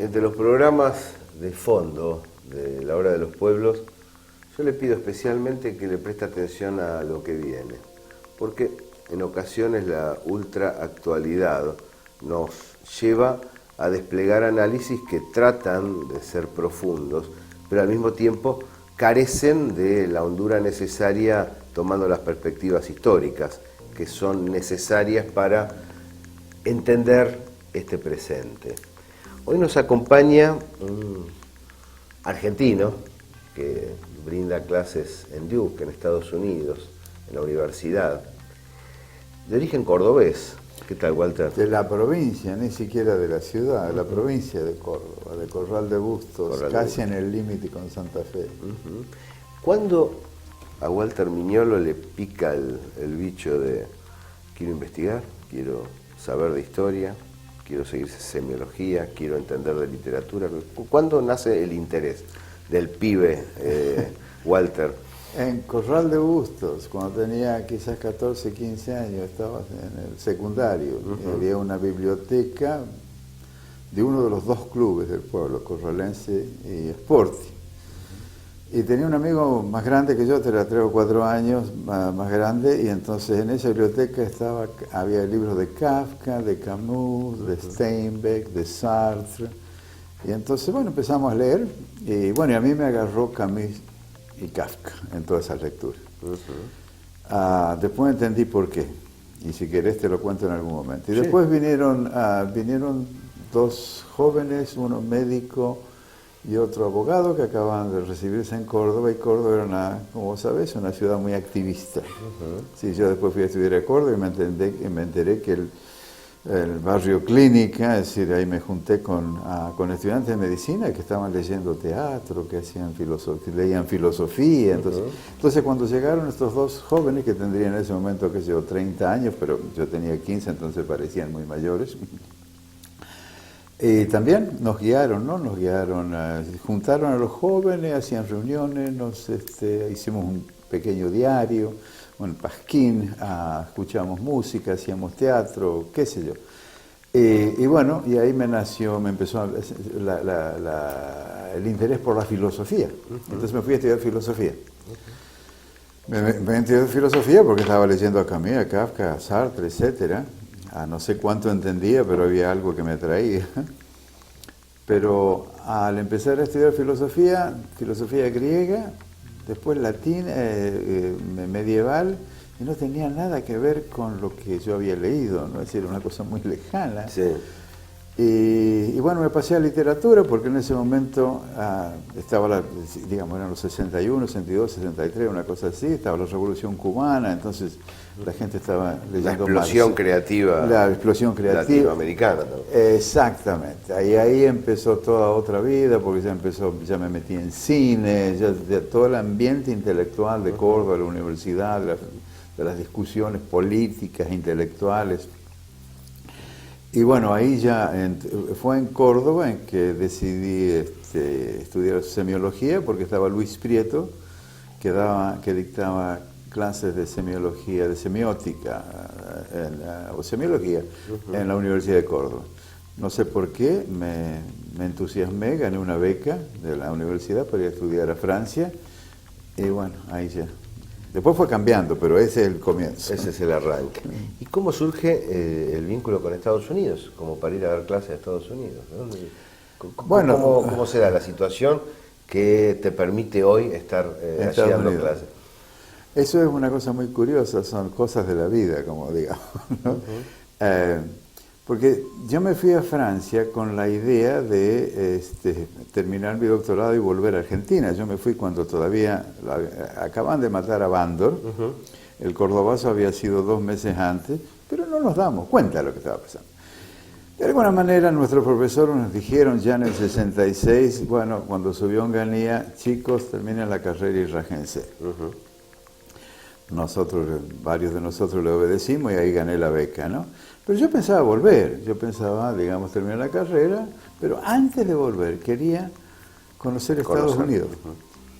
Entre los programas de fondo de la Hora de los Pueblos, yo le pido especialmente que le preste atención a lo que viene, porque en ocasiones la ultraactualidad nos lleva a desplegar análisis que tratan de ser profundos, pero al mismo tiempo carecen de la hondura necesaria tomando las perspectivas históricas, que son necesarias para entender este presente. Hoy nos acompaña un argentino que brinda clases en Duke, en Estados Unidos, en la universidad, de origen cordobés. ¿Qué tal, Walter? De la provincia, ni siquiera de la ciudad, de la provincia de Córdoba, de Corral de Bustos, casi en el límite con Santa Fe. ¿Cuándo a Walter Miñolo le pica el bicho de quiero investigar, quiero saber de historia, quiero seguir semiología, quiero entender de literatura? ¿Cuándo nace el interés del pibe Walter? En Corral de Bustos, cuando tenía quizás 14, 15 años, estaba en el secundario. Había una biblioteca de uno de los dos clubes del pueblo, Corralense y Sporting. Y tenía un amigo más grande que yo, era 3 o 4 años más grande, y entonces en esa biblioteca había libros de Kafka, de Camus, de Steinbeck, de Sartre. Y entonces, bueno, empezamos a leer, y bueno, y a mí me agarró Camus y Kafka en todas esas lecturas. Después entendí por qué, y si querés te lo cuento en algún momento. Y después vinieron 2 jóvenes, uno médico y otro abogado, que acababan de recibirse en Córdoba, y Córdoba era, como vos sabés, una ciudad muy activista. Sí, yo después fui a estudiar a Córdoba y me enteré que el barrio Clínica, es decir, ahí me junté con estudiantes de medicina que estaban leyendo teatro, que leían filosofía. Entonces cuando llegaron estos 2 jóvenes, que tendrían en ese momento, qué sé yo, 30 años, pero yo tenía 15, entonces parecían muy mayores, y también nos guiaron, ¿no? Nos guiaron, juntaron a los jóvenes, hacían reuniones, hicimos un pequeño diario, un pasquín, escuchábamos música, hacíamos teatro, qué sé yo. Y bueno, y ahí me empezó el interés por la filosofía. Entonces me fui a estudiar filosofía. Me estudié filosofía porque estaba leyendo a Camus, a Kafka, a Sartre, etcétera. No sé cuánto entendía, pero había algo que me atraía. Pero al empezar a estudiar filosofía griega, después latín, medieval, y no tenía nada que ver con lo que yo había leído, ¿no? Es decir, una cosa muy lejana. Sí. Y bueno, me pasé a literatura, porque en ese momento estaba, eran los 61, 62, 63, una cosa así, estaba la Revolución Cubana, entonces la gente estaba leyendo la explosión creativa. La explosión creativa. Latinoamericana también. Exactamente. Ahí empezó toda otra vida, porque ya me metí en cine, todo el ambiente intelectual de Córdoba, de la universidad, de las discusiones políticas, intelectuales. Y bueno, ahí fue en Córdoba en que decidí estudiar semiología, porque estaba Luis Prieto, que dictaba clases de semiología, de semiótica, o semiología, en la Universidad de Córdoba. No sé por qué, me entusiasmé, gané una beca de la universidad para ir a estudiar a Francia, y bueno, ahí ya. Después fue cambiando, pero ese es el comienzo. Ese es el arranque. ¿Y cómo surge el vínculo con Estados Unidos, como para ir a dar clases a Estados Unidos, ¿no? ¿Cómo se da la situación que te permite hoy estar allí dando clases? Eso es una cosa muy curiosa, son cosas de la vida, como digamos, ¿no? Porque yo me fui a Francia con la idea de terminar mi doctorado y volver a Argentina. Yo me fui cuando todavía acaban de matar a Bandor. El cordobazo había sido 2 meses antes, pero no nos damos cuenta de lo que estaba pasando. De alguna manera nuestros profesores nos dijeron ya en el 66, bueno, cuando subió Onganía, chicos, terminen la carrera y rájense. Varios de nosotros le obedecimos y ahí gané la beca, ¿no? Pero yo pensaba volver, digamos, terminar la carrera, pero antes de volver quería conocer Estados Unidos.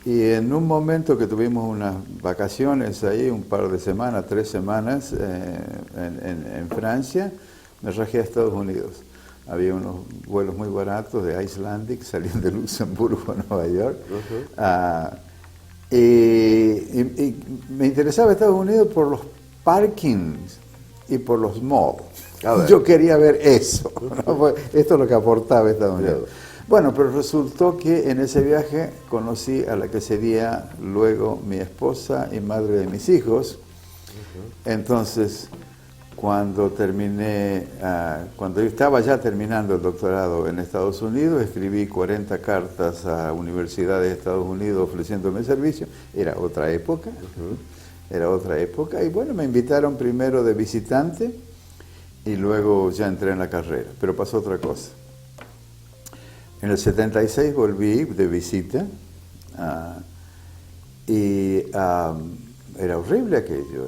Y en un momento que tuvimos unas vacaciones ahí, un par de semanas, 3 semanas en Francia, me rajé a Estados Unidos. había unos vuelos muy baratos de Icelandic saliendo de Luxemburgo a Nueva York. Y me interesaba Estados Unidos por los parkings y por los malls. Yo quería ver eso, ¿no? Esto es lo que aportaba Estados Unidos. Bueno, pero resultó que en ese viaje conocí a la que sería luego mi esposa y madre de mis hijos. Entonces, cuando yo estaba ya terminando el doctorado en Estados Unidos, escribí 40 cartas a universidades de Estados Unidos ofreciéndome servicio. Era otra época, y bueno, me invitaron primero de visitante y luego ya entré en la carrera, pero pasó otra cosa. En el 76 volví de visita y era horrible aquello.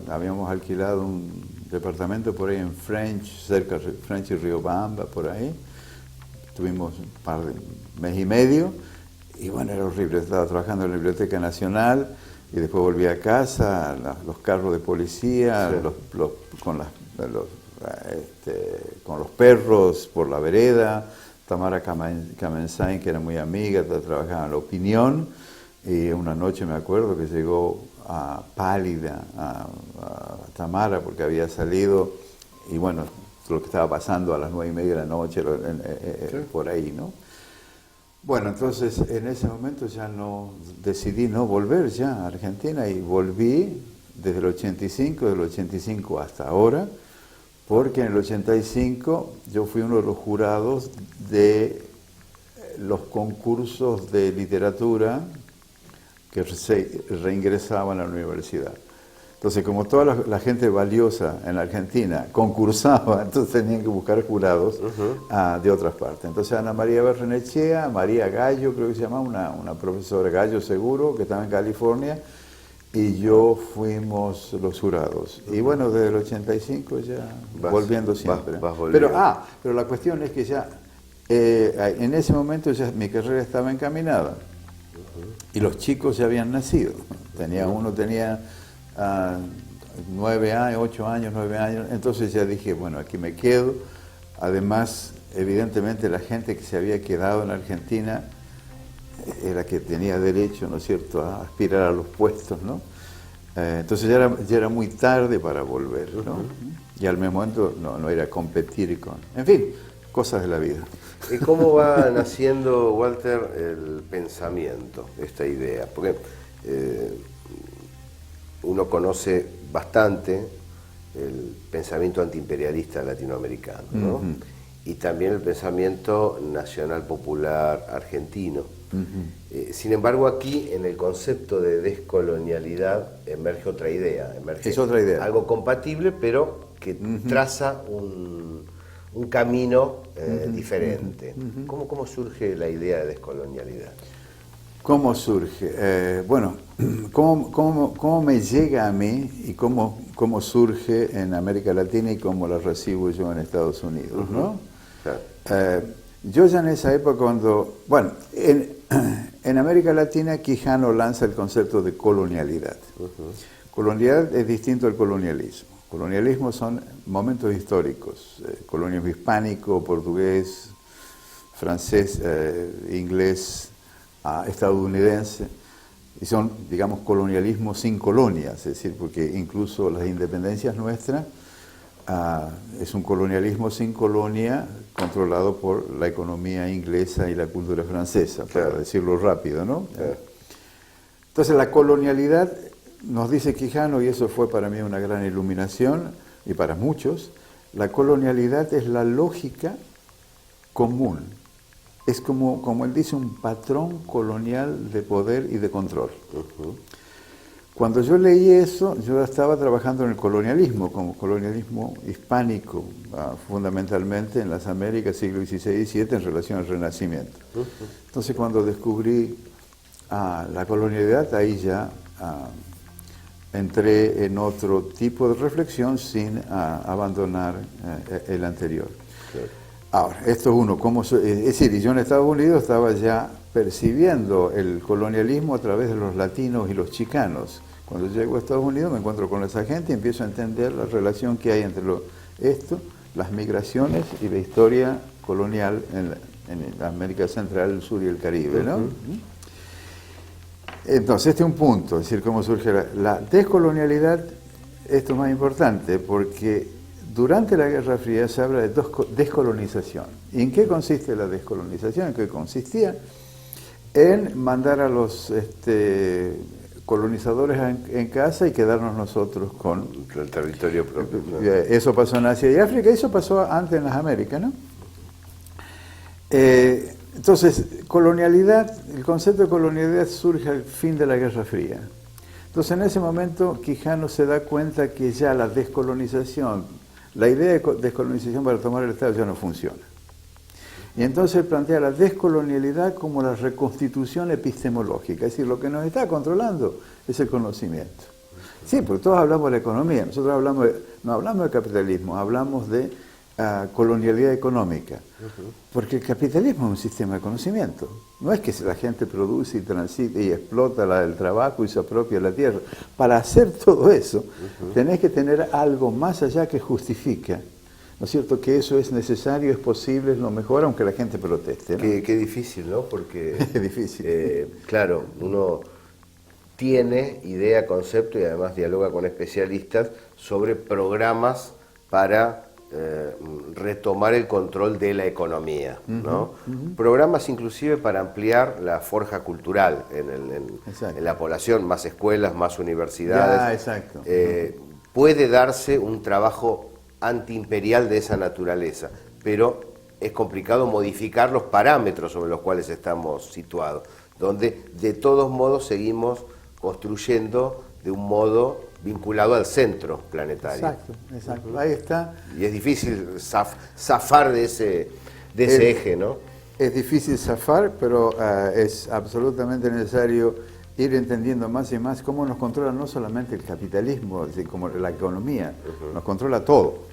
Habíamos alquilado un departamento por ahí en French, cerca de French y Riobamba, por ahí. Tuvimos un par de mes y medio y bueno, era horrible. Estaba trabajando en la Biblioteca Nacional y después volví a casa, los carros de policía, sí, con los perros por la vereda. Tamara Kamensain, que era muy amiga, trabajaba en La Opinión, y una noche me acuerdo que llegó pálida a Tamara porque había salido, y bueno, lo que estaba pasando a las 9:30 de la noche, por ahí, ¿no? Bueno, entonces en ese momento ya decidí no volver ya a Argentina y volví desde el 85, del 85 hasta ahora, porque en el 85 yo fui uno de los jurados de los concursos de literatura que se reingresaban a la universidad. Entonces, como toda la gente valiosa en la Argentina concursaba, entonces tenían que buscar jurados de otras partes. Entonces, Ana María Barrenechea, María Gallo, creo que se llamaba, una profesora, Gallo seguro, que estaba en California, y yo fuimos los jurados. Y bueno, desde el 85 ya volviendo siempre. Pero la cuestión es que ya, en ese momento ya mi carrera estaba encaminada. Y los chicos ya habían nacido. Uno tenía 9 años, 8 años, 9 años. Entonces ya dije, bueno, aquí me quedo. Además, evidentemente la gente que se había quedado en Argentina era que tenía derecho, ¿no es cierto?, a aspirar a los puestos, ¿no? Entonces ya era muy tarde para volver, ¿no? Y al mismo momento no era competir con... En fin, cosas de la vida. ¿Y cómo va naciendo, Walter, el pensamiento, esta idea? Porque uno conoce bastante el pensamiento antiimperialista latinoamericano, ¿no? Y también el pensamiento nacional popular argentino. Sin embargo, aquí en el concepto de descolonialidad emerge otra idea. Es otra idea. Algo compatible, pero que traza un camino diferente. ¿Cómo surge la idea de descolonialidad? ¿Cómo surge? Bueno, ¿cómo me llega a mí y cómo surge en América Latina y cómo la recibo yo en Estados Unidos, ¿no? Claro. Yo ya en esa época bueno, en América Latina Quijano lanza el concepto de colonialidad. Colonialidad es distinto al colonialismo. Colonialismo son momentos históricos, colonialismo hispánico, portugués, francés, inglés, estadounidense, y son, digamos, colonialismo sin colonias, es decir, porque incluso las independencias nuestras es un colonialismo sin colonia controlado por la economía inglesa y la cultura francesa, para decirlo rápido, ¿no? Entonces la colonialidad, nos dice Quijano, y eso fue para mí una gran iluminación, y para muchos, la colonialidad es la lógica común. Es como él dice, un patrón colonial de poder y de control. Cuando yo leí eso, yo estaba trabajando en el colonialismo, como colonialismo hispánico, fundamentalmente en las Américas, siglo XVI y XVII, en relación al Renacimiento. Entonces, cuando descubrí la colonialidad, ahí ya entré en otro tipo de reflexión sin abandonar el anterior. Ahora, esto es uno, es decir, yo en Estados Unidos estaba ya percibiendo el colonialismo a través de los latinos y los chicanos. Cuando llego a Estados Unidos me encuentro con esa gente y empiezo a entender la relación que hay entre esto las migraciones y la historia colonial en América Central, el Sur y el Caribe, ¿no? Entonces, este es un punto, es decir, cómo surge la descolonialidad. Esto es más importante porque durante la Guerra Fría se habla de descolonización. ¿Y en qué consiste la descolonización? ¿En qué consistía? En mandar a los colonizadores en casa y quedarnos nosotros con el territorio propio. ¿No? Eso pasó en Asia y África, eso pasó antes en las Américas, ¿no? Entonces, colonialidad, el concepto de colonialidad surge al fin de la Guerra Fría. Entonces, en ese momento, Quijano se da cuenta que ya la descolonización, la idea de descolonización para tomar el Estado ya no funciona. Y entonces plantea la descolonialidad como la reconstitución epistemológica, es decir, lo que nos está controlando es el conocimiento. Sí, porque todos hablamos de la economía, nosotros no hablamos de capitalismo, hablamos de colonialidad económica, porque el capitalismo es un sistema de conocimiento. No es que la gente produce y transite y explota el trabajo y se apropia la tierra. Para hacer todo eso, tenés que tener algo más allá que justifica, ¿no es cierto?, que eso es necesario, es posible, es lo mejor, aunque la gente proteste, ¿no? Qué difícil, ¿no? Porque, es difícil. Claro, uno tiene idea, concepto y además dialoga con especialistas sobre programas para retomar el control de la economía, ¿no? Programas inclusive para ampliar la forja cultural en la población, más escuelas, más universidades. Ya, exacto. Puede darse un trabajo antiimperial de esa naturaleza, pero es complicado modificar los parámetros sobre los cuales estamos situados, donde de todos modos seguimos construyendo de un modo vinculado al centro planetario. Exacto, ahí está. Y es difícil zafar de ese eje, ¿no? Es difícil zafar, pero es absolutamente necesario ir entendiendo más y más cómo nos controla no solamente el capitalismo, es decir, como la economía, nos controla todo.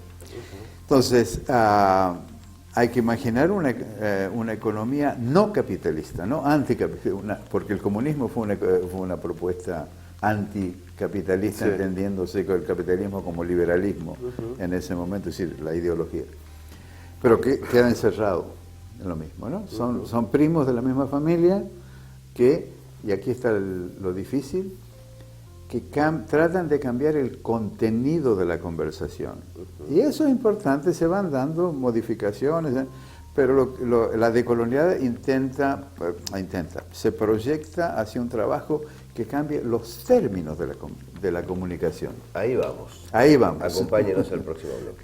Entonces, hay que imaginar una economía no capitalista, no anticapitalista, porque el comunismo fue una propuesta anticapitalista, entendiéndose con el capitalismo como liberalismo en ese momento, es decir, la ideología. Pero que queda encerrado en lo mismo, ¿no? Son primos de la misma familia que, y aquí está lo difícil, que tratan de cambiar el contenido de la conversación. Y eso es importante, se van dando modificaciones, pero la decolonialidad se proyecta hacia un trabajo que cambie los términos de la comunicación. Ahí vamos. Ahí vamos. Acompáñenos al próximo bloque.